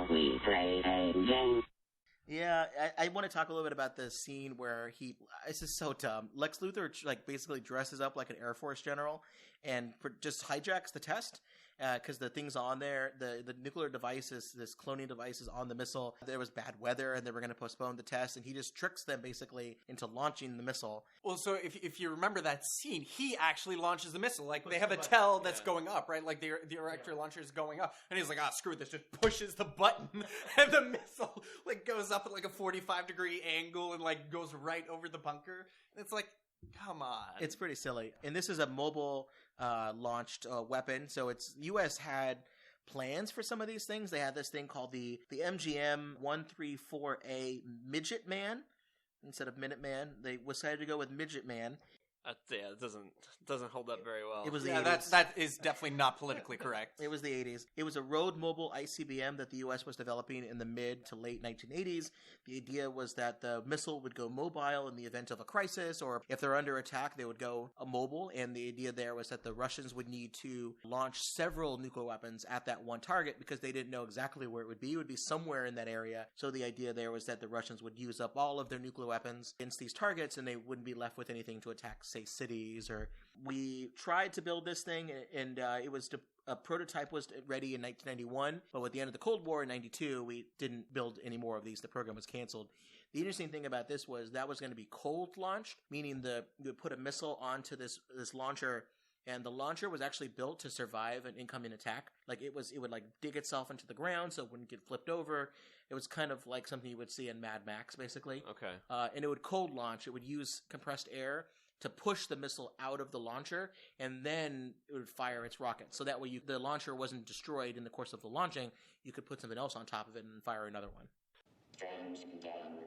Shall we play a game? Yeah, I want to talk a little bit about the scene where this is so dumb. Lex Luthor basically dresses up like an Air Force general and just hijacks the test because the things on there, the nuclear devices, this cloning device is on the missile. There was bad weather and they were going to postpone the test, and he just tricks them basically into launching the missile. Well, so if you remember that scene, he actually launches the missile. Like, they have a tell that's going up, right? Like, the reactor launcher is going up. And he's like, screw this. Just pushes the button. And the missile, goes up at, a 45-degree angle and, goes right over the bunker. And it's like, come on. It's pretty silly. And this is a mobile launched weapon. So U.S. had plans for some of these things. They had this thing called the MGM-134A Midgetman. Instead of Minuteman, they decided to go with Midgetman. It doesn't hold up very well. It was the 80s. That is definitely not politically correct. It was the 80s. It was a road mobile ICBM that the U.S. was developing in the mid to late 1980s. The idea was that the missile would go mobile in the event of a crisis, or if they're under attack, they would go mobile. And the idea there was that the Russians would need to launch several nuclear weapons at that one target because they didn't know exactly where it would be. It would be somewhere in that area. So the idea there was that the Russians would use up all of their nuclear weapons against these targets, and they wouldn't be left with anything to attack, say, cities. Or we tried to build this thing, and a prototype was ready in 1991, but with the end of the Cold War in 92, we didn't build any more of these. The program was canceled. The interesting thing about this was that was going to be cold launched, meaning you would put a missile onto this launcher, and the launcher was actually built to survive an incoming attack. It would dig itself into the ground so it wouldn't get flipped over. It was kind of like something you would see in Mad Max, basically. Okay. And it would cold launch. It would use compressed air to push the missile out of the launcher, and then it would fire its rocket. So that way the launcher wasn't destroyed in the course of the launching. You could put something else on top of it and fire another one. Strange game.